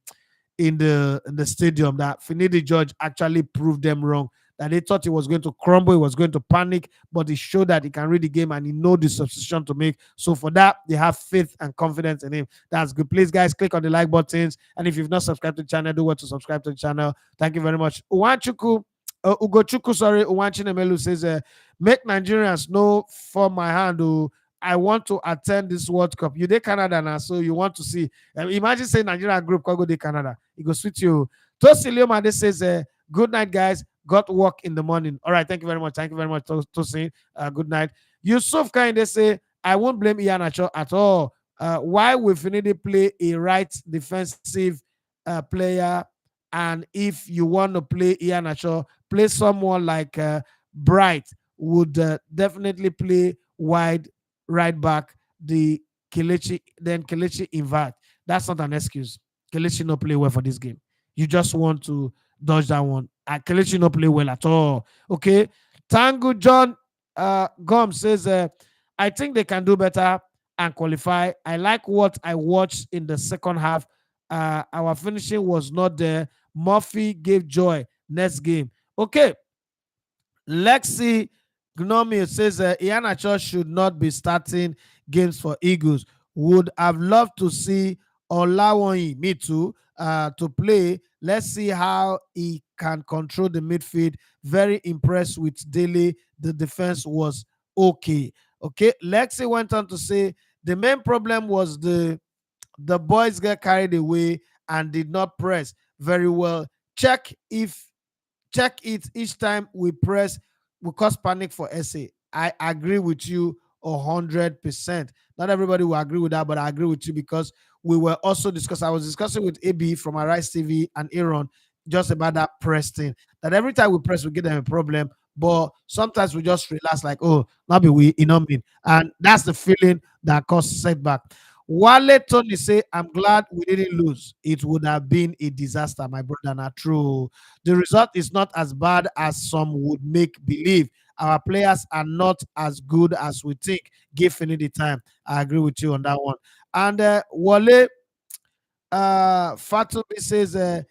stadium, that Finidi George actually proved them wrong. That they thought he was going to crumble, he was going to panic, but he showed that he can read the game and he know the substitution to make. So for that, they have faith and confidence in him. That's good. Please, guys, click on the like buttons, and if you've not subscribed to the channel, do what to subscribe to the channel. Thank you very much. Ugochukwu, sorry, Uwanchinemelu says, make Nigerians know for my hand. I want to attend this World Cup. You dey Canada now, so you want to see. Imagine saying Nigerian group can go to Canada. It goes with you. Tosi Leomade says, good night, guys. Got work in the morning. All right, thank you very much. Thank you very much, Tosi. Good night. Yusuf Kainde say, I won't blame Iheanacho at all. Why will Finidi play a right defensive player? And if you want to play Iheanacho, play someone like Bright would definitely play wide right back. Then Kelechi invert. That's not an excuse. Kelechi no play well for this game. You just want to dodge that one. Kelechi no play well at all. Okay. Tango John Gum says, I think they can do better and qualify. I like what I watched in the second half. Our finishing was not there. Murphy gave joy. Next game. Okay. Lexi Gnomio says Iheanacho should not be starting games for Eagles. Would have loved to see Olawoyin, me too, to play. Let's see how he can control the midfield. Very impressed with Daly. The defense was okay. Okay. Lexi went on to say the main problem was the boys get carried away and did not press very well. Check it each time we press, we cause panic for SA. I agree with you 100%. Not everybody will agree with that, but I agree with you because we were also discussing. I was discussing with AB from Arise TV and Aaron just about that press thing. That every time we press, we get them a problem. but sometimes we just relax, like, oh, not be we, mean. And that's the feeling that caused setback. Wale Tony say, I'm glad we didn't lose. It would have been a disaster, my brother. Not true. The result is not as bad as some would make believe. Our players are not as good as we think. Give Finidi time. I agree with you on that one. And Wale Fatumi says, it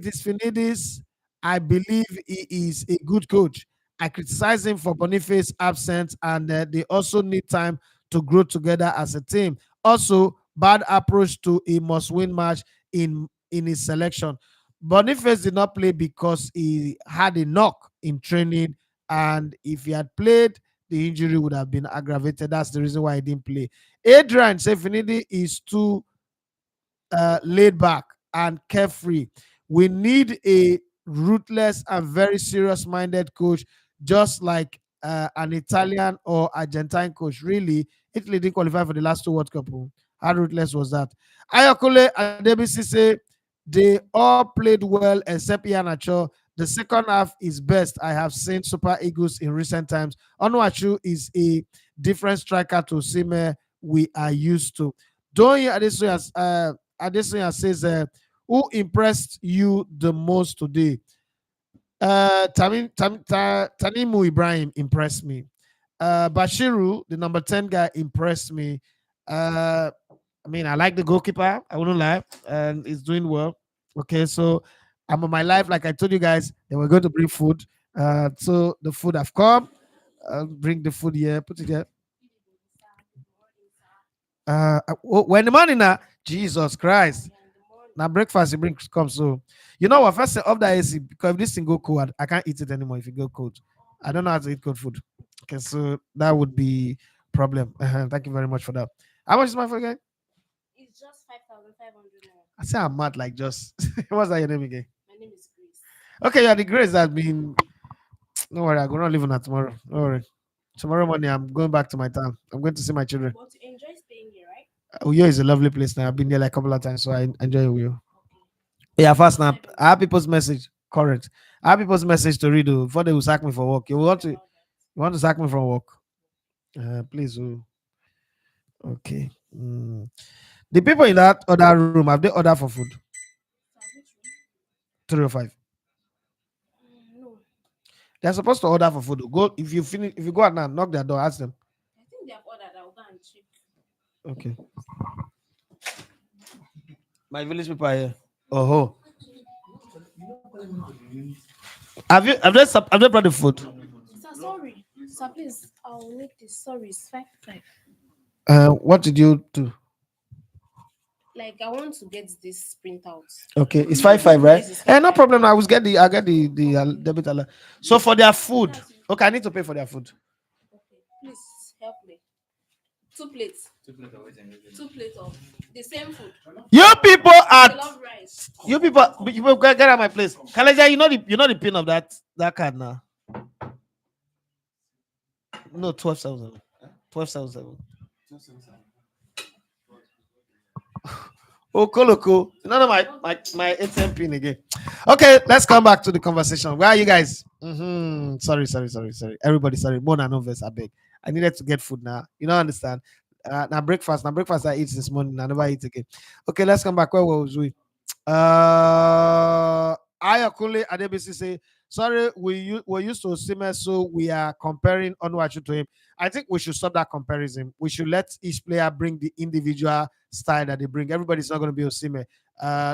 is Finidis. I believe he is a good coach. I criticize him for Boniface absence, and they also need time to grow together as a team. Also, bad approach to a must-win match in his selection. Boniface did not play because he had a knock in training, and if he had played, the injury would have been aggravated. That's the reason why he didn't play. Adrian said Finidi is too laid back and carefree. We need a ruthless and very serious minded coach, just like an Italian or Argentine coach. Really, Italy didn't qualify for the last two World Cup. Oh. How ruthless was that? Ayakule Adebisi say they all played well except Iheanacho. The second half is best I have seen Super Eagles in recent times. Onuachu is a different striker to Sime we are used to. Doyin Adesanya says, who impressed you the most today? Tanimu Ibrahim impressed me. Bashiru, the number 10 guy, impressed me. I mean, I like the goalkeeper. I wouldn't lie. And he's doing well. Okay, so I'm on my life. Like I told you guys, they were going to bring food. So the food have come. Bring the food here. Put it here. When the morning now, Jesus Christ. Now breakfast it brings come. So you know what? First off the AC, because if this thing go cold, I can't eat it anymore if it go cold. I don't know how to eat cold food. Okay, so that would be problem. Thank you very much for that. How much is my food again? It's just 5,500 naira. I say I'm mad, like just what's that your name again? My name is Grace. Okay, yeah, the grace that been. No worry, I'm gonna leave on that tomorrow. Don't worry. Tomorrow morning I'm going back to my town. I'm going to see my children. But you enjoy staying here, right? Uyo is a lovely place now. I've been there like a couple of times, so I enjoy Uyo. Okay. Yeah, fast now. I have people's message. Correct. I have people's message to read before they will sack me for work. You want to sack me from work? Please. Okay. The people in that other room, have they ordered for food? Three or five. No. They're supposed to order for food. Go if you finish. If you go out now, knock their door. Ask them. I think they have ordered. I'll go and check. Okay. My village people are here. Oh. Have they brought the food? Sir, sorry. Sir, please. I'll need this. Sorry, it's 5 5. What did you do? Like, I want to get this printout. Okay, it's 5-5, right? Yes, it's No 5-5. problem. I get the debit alert. So for their food, okay, I need to pay for their food. Okay, please help me. 2 plates. 2 plates of the same food. You people I are love rice. you people get out my place. Kaleja, you know the pin of that card now. No, 12,000. 12,000. Oh, Koloko. None of my ATM pin again. Okay, let's come back to the conversation. Where are you guys? Sorry. Everybody, sorry. Mona no verse, I beg. I needed to get food now. You don't understand. Now breakfast. Now breakfast I eat this morning. I never eat again. Okay, let's come back. Where was we? Ayakunle Adebisi say, sorry, we're used to Osimhen, so we are comparing Onuachu to him. I think we should stop that comparison. We should let each player bring the individual style that they bring. Everybody's not going to be Osimhen.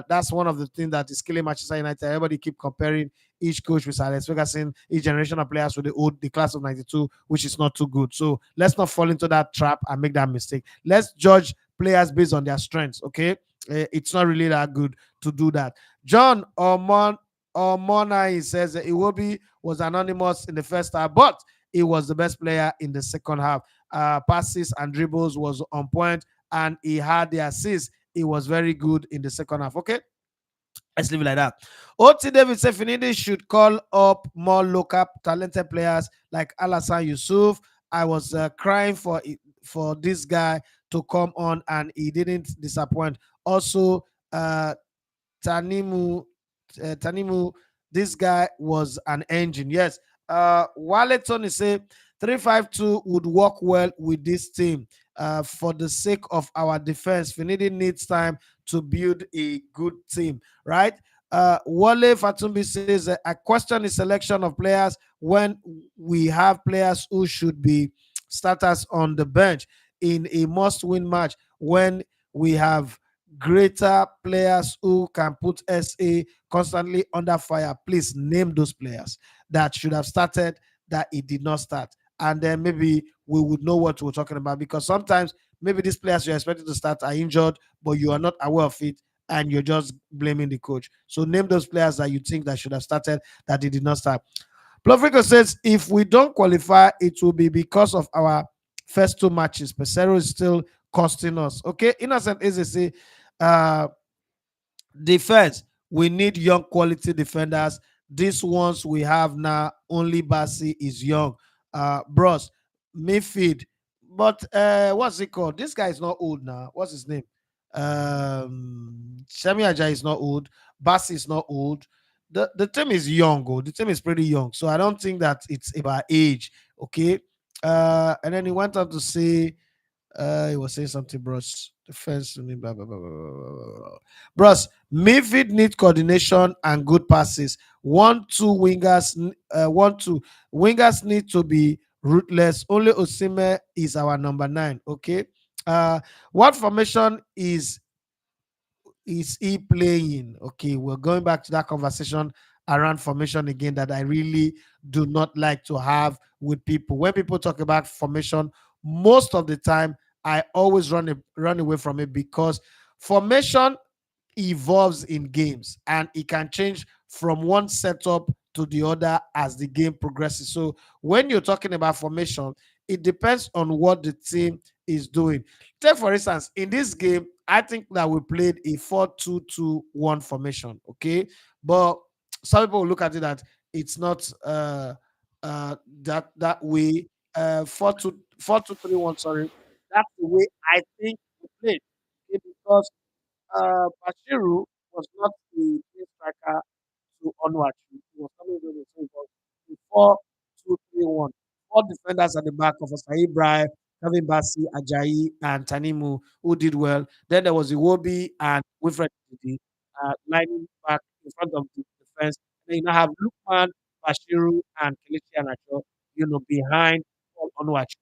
That's one of the things that is killing Manchester United. Everybody keep comparing each coach with Alex Ferguson, each generation of players with the class of '92, which is not too good. So let's not fall into that trap and make that mistake. Let's judge players based on their strengths. Okay, it's not really that good to do that. John Omona, he says that Iwobi was anonymous in the first half, but he was the best player in the second half. Passes and dribbles was on point, and he had the assist. He was very good in the second half. Okay, let's leave it like that. OT David said Finidi should call up more local talented players like Alassane Yusuf. I was crying for this guy to come on, and he didn't disappoint. Also, Tanimu, this guy was an engine. Yes, Wale Tony say 3-5-2 would work well with this team. For the sake of our defense, Finidi needs time to build a good team, right? Wale Fatumbi says I question the selection of players when we have players who should be starters on the bench in a must-win match when we have greater players who can put SA constantly under fire. Please name those players that should have started that it did not start. And then maybe we would know what we're talking about, because sometimes maybe these players you're expected to start are injured, but you are not aware of it and you're just blaming the coach. So name those players that you think that should have started that they did not start. Plovrico says if we don't qualify, it will be because of our first two matches. Pesero is still costing us. Okay, Innocent is say defense, we need young quality defenders. These ones we have now, only Basi is young. Bros, midfield. But what's it called? This guy is not old now. What's his name? Shemi Ajayi is not old. Basi is not old. The team is young. Oh, the team is pretty young. So I don't think that it's about age. Okay. And then he went on to say he was saying something, bros. Defense, blah, blah, blah, blah, blah, blah. Bros. Midfield need coordination and good passes. 1-2 wingers, 1-2 wingers need to be ruthless. Only Osime is our number 9. Okay. What formation is he playing? Okay, we're going back to that conversation around formation again that I really do not like to have with people. When people talk about formation, most of the time I always run away from it, because formation evolves in games and it can change from one setup to the other as the game progresses. So when you're talking about formation, it depends on what the team is doing. Take for instance, in this game, I think that we played a 4-2-2-1 formation. Okay, but some people will look at it that it's not that way. 4-2-3-1. Sorry, that's the way I think we played. Okay, because Bashiru was not the main striker to onward. He was coming with the team, but the 4-2-3-1. Four defenders at the back of Osai Ibrahim, Kevin Bassi, Ajayi, and Tanimu, who did well. Then there was Iwobi and Wilfred Didi, lining back in front of the defense. Then you now have Lukman, Bashiru, and Kelechi Anacho, behind Paul Onwuachi.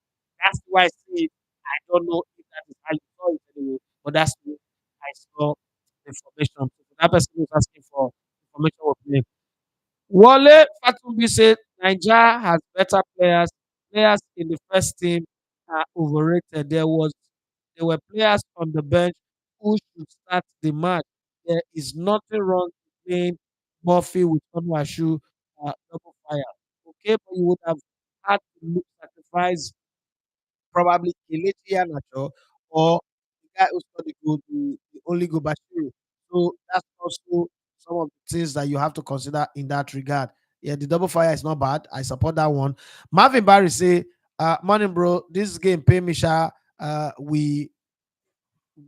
That's why I see it. I don't know if that is how you saw it anyway, but that's the way I saw the information. So for that person who's asking for information we're playing. Wale Fatumbi said Nigeria has better players. Players in the first team are overrated. There were players on the bench who should start the match. There is nothing wrong with playing Murphy with Onwashu double fire. Okay, but you would have had to sacrifice probably Kelechi Iheanacho or the guy who scored the goal, the only goal, Bashiru. So that's also some of the things that you have to consider in that regard. Yeah, the double fire is not bad. I support that one. Marvin Barry say, morning, bro. This game pay me sha. We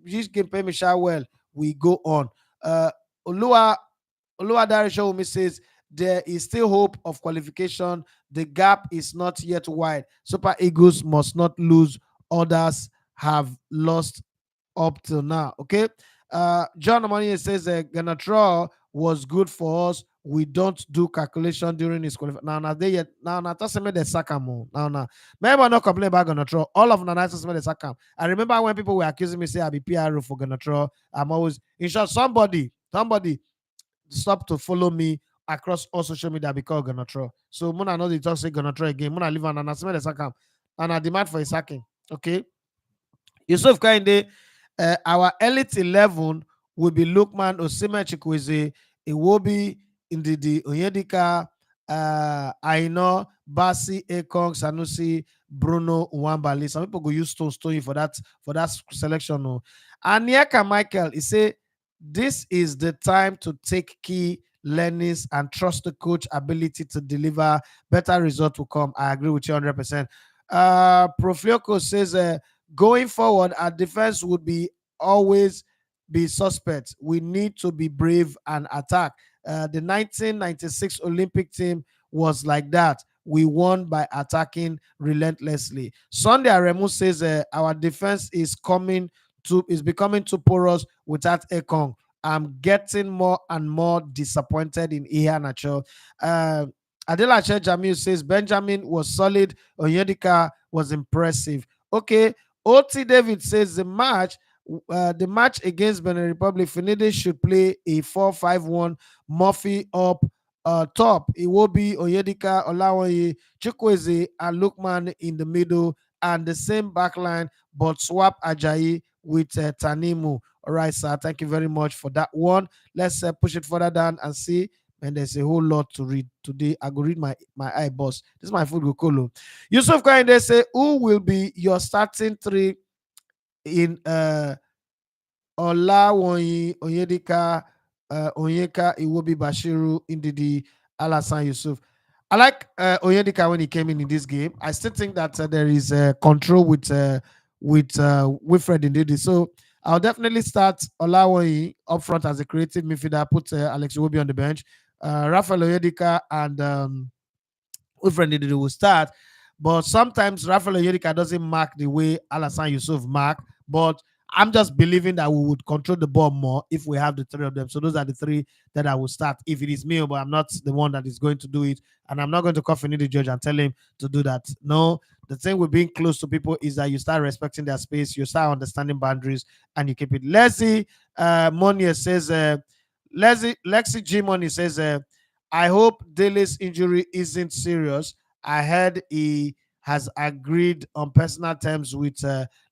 this game pay me sha well. We go on. Olua Oluwadare Showumi says there is still hope of qualification. The gap is not yet wide. Super Eagles must not lose. Others have lost up till now. Okay. John Amani says Ganatrol was good for us. We don't do calculation during his qualification. Now they yet now that's me the Sakamo. Now. Maybe not complain about Ganatrol. All of Nana me the Sakam. I remember when people were accusing me say I be PRO for Ganatrol. I'm always in short somebody stop to follow me across all social media because gonna throw. So Mona know they talk say gonna throw again. Mona leave and announcement the second and I demand for a sacking. Okay. Yusuf Kainde, our elite 11 will be Lukman, Osima Chikweze, Iwobi, Indidi, Onyedika, Aino, Basi, Ekong, Sanusi, Bruno, Nwambali. Some people go use Stone for that selection. No. And Nieka Michael, he say, this is the time to take key learnings and trust the coach ability to deliver better result will come. I agree with you 100%. Profioco says, going forward, our defense would be always be suspect. We need to be brave and attack. The 1996 Olympic team was like that. We won by attacking relentlessly. Sunday Aremu says our defense is becoming too porous without Ekong. I'm getting more and more disappointed in Iheanacho. Uh, Adelache Jamil says Benjamin was solid. Onyedika was impressive. Okay. OT David says the match against Benin Republic, Finidi should play a 4-5-1, Murphy up top. It will be Onyedika, Olawoye, Chukwueze, and Lukman in the middle, and the same backline, but swap Ajayi with Tanimu. All right, sir. Thank you very much for that one. Let's push it further down and see. And there's a whole lot to read today. I go read my eye boss. This is my food go colo. Yusuf Kainde say, who will be your starting three in Olawonyi, Onyedika, Onyeka, Iwobi, Bashiru, Indidi, Alasan Yusuf? I like Onyedika when he came in this game. I still think that there is control with Wilfred Indidi. So I'll definitely start Olawonyi up front as a creative midfielder. Put Alex Iwobi on the bench. Rafael Onyedika and Wilfred Ndidi will start. But sometimes Rafael Onyedika doesn't mark the way Alassane Yusuf mark. But I'm just believing that we would control the ball more if we have the three of them. So those are the three that I will start if it is me, but I'm not the one that is going to do it. And I'm not going to call Finidi Judge and tell him to do that. No, the thing with being close to people is that you start respecting their space, you start understanding boundaries, and you keep it. Monier says, Lexi G Money says, I hope Dele's injury isn't serious. I heard he has agreed on personal terms with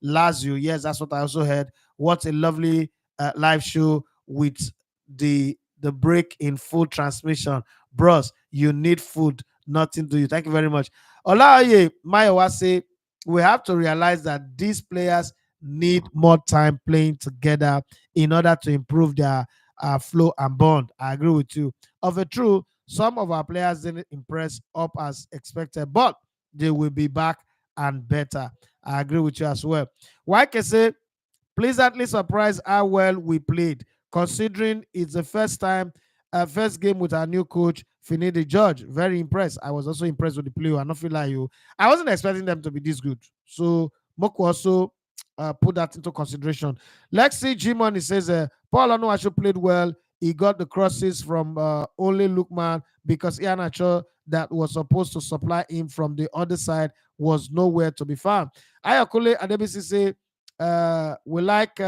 Lazio. Yes, that's what I also heard. What a lovely live show with the break in full transmission. Bros, you need food, nothing to you. Thank you very much. Olaye Mayowa say, we have to realize that these players need more time playing together in order to improve their flow and bond. I agree with you. Of a truth, some of our players didn't impress up as expected, but they will be back and better. I agree with you as well. YK say, pleasantly surprised how well we played, considering it's the first game with our new coach, Finidi George. Very impressed. I was also impressed with the play. I don't feel like you. I wasn't expecting them to be this good. So Moku also put that into consideration. Lexi G Money says, Paul Anuachu played well. He got the crosses from only Lukman because Iheanacho that was supposed to supply him from the other side was nowhere to be found. Ayakule Adebisi say, we like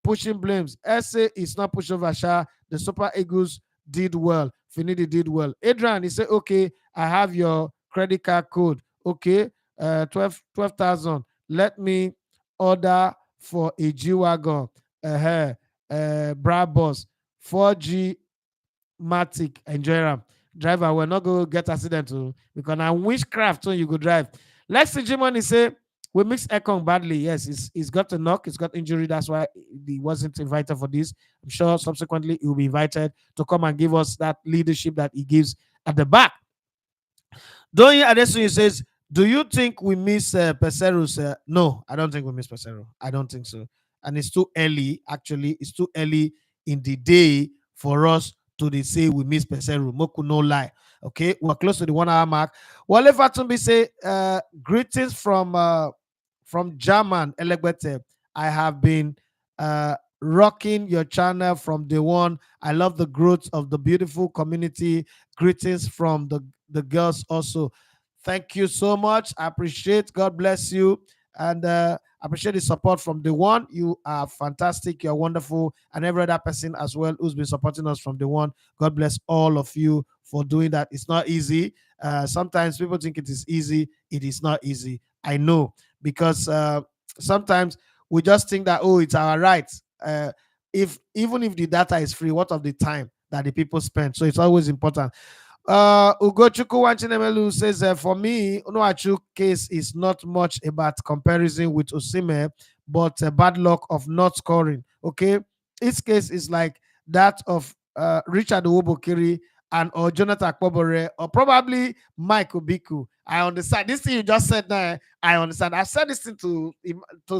pushing blames. Essay is not pushover. Sha. The Super Eagles did well. Finidi did well. Adrian, he said, okay, I have your credit card code. Okay, 12,000. Let me order for a G-Wagon. Brabus, 4G Matic, enjoy them. Driver will not go get accident too, because now witchcraft when you go drive. Let's see Jimon say we mix Ekong badly. Yes, he's got a knock, he's got injury. That's why he wasn't invited for this. I'm sure subsequently he will be invited to come and give us that leadership that he gives at the back. Doyin Adesuyi says, do you think we miss Pesero's? No, I don't think we miss Pesero. I don't think so. And it's too early, actually. It's too early in the day for us to say we miss Pesero. Moku no lie. Okay, we're close to the 1 hour mark. Wale Fatumbi say, greetings from German, Elegbete. I have been rocking your channel from day one. I love the growth of the beautiful community. Greetings from the girls also. Thank you so much. I appreciate. God bless you. And I appreciate the support from the one. You are fantastic. You're wonderful. And every other person as well who's been supporting us from the one. God bless all of you for doing that. It's not easy. Sometimes people think it is easy. It is not easy. I know. Because sometimes we just think that, oh, it's our right. Even if the data is free, what of the time that the people spend? So it's always important. Ugochukwu Wanchinemelu says, for me, Unuachu case is not much about comparison with Osime, but bad luck of not scoring. Okay, his case is like that of Richard Owobokiri and or Jonathan Akpobore or probably Mike Obiku. I understand this thing you just said now. I understand. I've said this thing to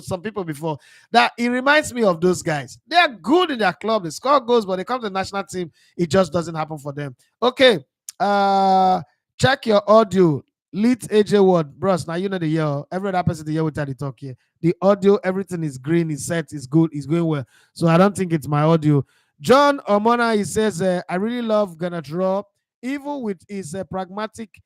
some people before that it reminds me of those guys. They are good in their club. They score goals, but they come to the national team. It just doesn't happen for them. Okay. Check your audio. Lead AJ Ward, bros. Now you know the year. Every other person the year with the talk here. The audio, everything is green, is set, is good, is going well. So I don't think it's my audio. John Omona, he says, I really love Ganatraw. Even with his pragmatic,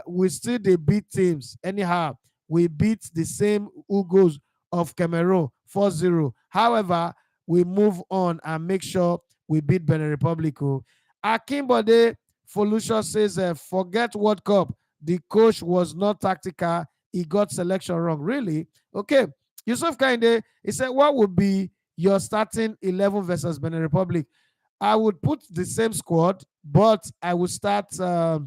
we still they beat teams. Anyhow, we beat the same Ugos of Cameroon 4-0. However, we move on and make sure we beat Benin Republic. Oh. Akimbode Folusha says, forget World Cup. The coach was not tactical. He got selection wrong. Really? Okay. Yusuf Kainde, he said, what would be your starting 11 versus Benin Republic? I would put the same squad, but I would start uh,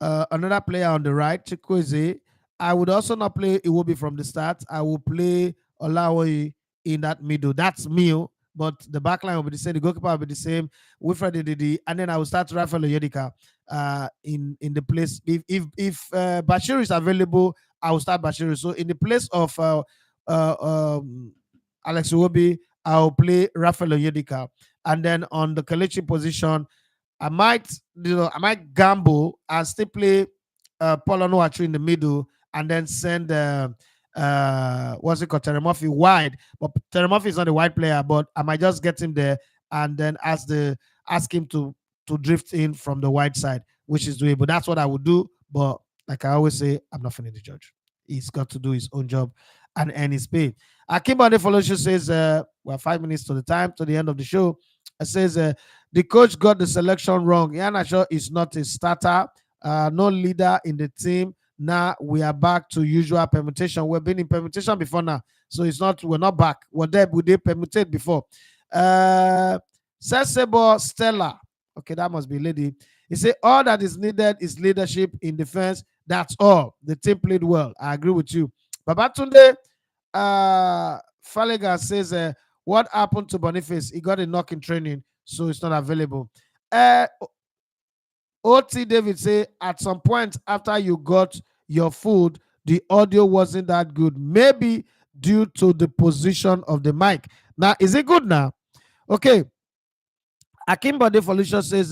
another player on the right, Chikwueze. I would also not play Iwobi from the start. I will play Olaoye in that middle. That's me. But the back line will be the same. The goalkeeper will be the same. Wilfred Ndidi, and then I will start Rafael Oyedika in the place. If Bashir is available, I will start Bashir. So in the place of uh, um, Alex Iwobi, I will play Rafael Oyedika, and then on the Kelechi position, I might gamble and still play Paul Onuachu in the middle, and then send what's it called, Terry Murphy wide. But Terry Murphy is not a wide player, but I might just get him there and then ask him to drift in from the wide side, which is doable. That's what I would do. But like I always say, I'm not finna the judge. He's got to do his own job and earn his pay. Akimbade Folosho says, we're 5 minutes to the time to the end of the show. It says, the coach got the selection wrong. Iheanacho is not a starter, no leader in the team. Now we are back to usual permutation. We've been in permutation before now, so we're not back. We did permutate before. Sesebo Stella. Okay, that must be lady. He said all that is needed is leadership in defense. That's all. The team played well. I agree with you. Babatunde Falega says, what happened to Boniface? He got a knock in training, so it's not available. OT David say, at some point after you got your food, the audio wasn't that good. Maybe due to the position of the mic. Now, is it good now? Okay. Akimbade Felicia says,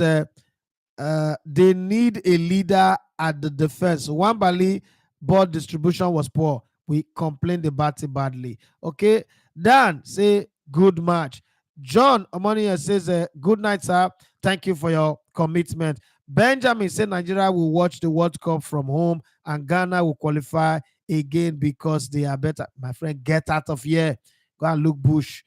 they need a leader at the defense. Wambali ball distribution was poor. We complained about it badly. Okay. Dan say good match. John Omonia says, good night, sir. Thank you for your commitment. Benjamin said Nigeria will watch the World Cup from home and Ghana will qualify again because they are better. My friend, get out of here. Go and look bush.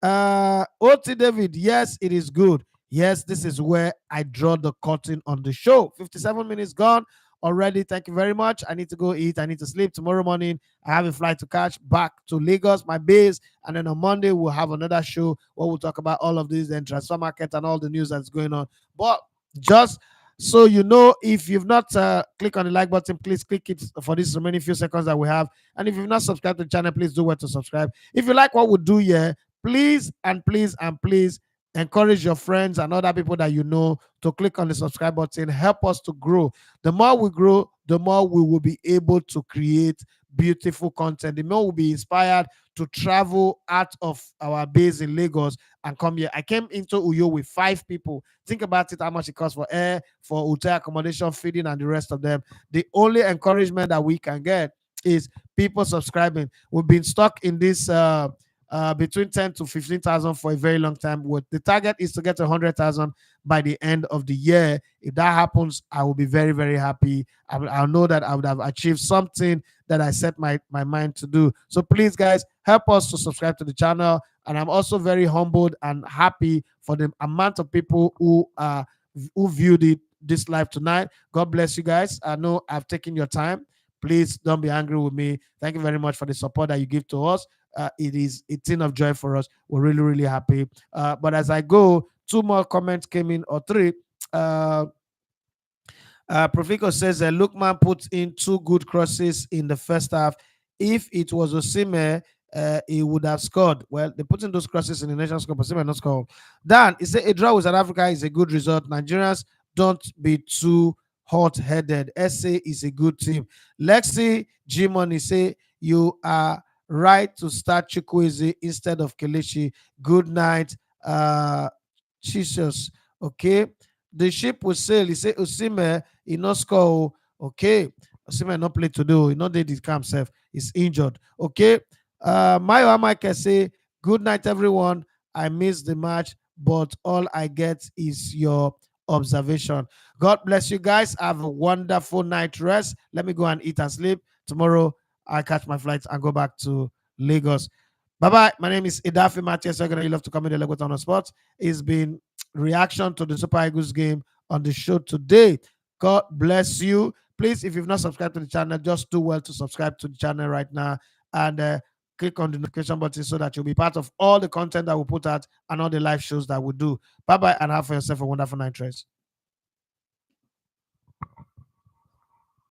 OT David, yes, it is good. Yes, this is where I draw the curtain on the show. 57 minutes gone already. Thank you very much. I need to go eat. I need to sleep. Tomorrow morning, I have a flight to catch back to Lagos, my base. And then on Monday, we'll have another show where we'll talk about all of this and transfer market and all the news that's going on. But just so you know, if you've not clicked on the like button, please click it for these remaining few seconds that we have. And if you've not subscribed to the channel, please do well to subscribe. If you like what we do here, please and please and please encourage your friends and other people that you know to click on the subscribe button. Help us to grow. The more we grow, the more we will be able to create beautiful content. The more we'll be inspired to travel out of our base in Lagos and come here. I came into Uyo with 5 people. Think about it, how much it costs for air, for hotel accommodation, feeding, and the rest of them. The only encouragement that we can get is people subscribing. We've been stuck in this between 10 to 15,000 for a very long time. What the target is to get 100,000 by the end of the year. If that happens, I will be very, very happy. I'll know that I would have achieved something that I set my mind to do. So please, guys, help us to subscribe to the channel. And I'm also very humbled and happy for the amount of people who viewed this live tonight. God bless you guys. I know I've taken your time. Please don't be angry with me. Thank you very much for the support that you give to us. It is a thing of joy for us. We're really, really happy. But as I go, 2 more comments came in, or 3. Profiko says, Lookman put in 2 good crosses in the first half. If it was Osimhen, he would have scored. Well, they put in those crosses in the Nations Cup, Osimhen not scored. Dan, he said, a draw with South Africa is a good result. Nigerians don't be too hot-headed. SA is a good team. Lexi G-Money say, you are right to start Chukwueze instead of Kelechi. Good night, Jesus. Okay. the ship will sail. He say Osime, he no score. Okay. Osime no play today. He no did his camp self. He's injured. Okay. Mayo Michael say, good night, everyone. I missed the match, but all I get is your observation. God bless you guys. Have a wonderful night rest. Let me go and eat and sleep. Tomorrow I catch my flight and go back to Lagos. Bye bye. My name is Idafi Matthias. You love to come in the Lagos Town of Sports. It's been reaction to the Super Eagles game on the show today. God bless you. Please, if you've not subscribed to the channel, just do well to subscribe to the channel right now and click on the notification button so that you'll be part of all the content that we put out and all the live shows that we do. Bye bye and have for yourself a wonderful night rest.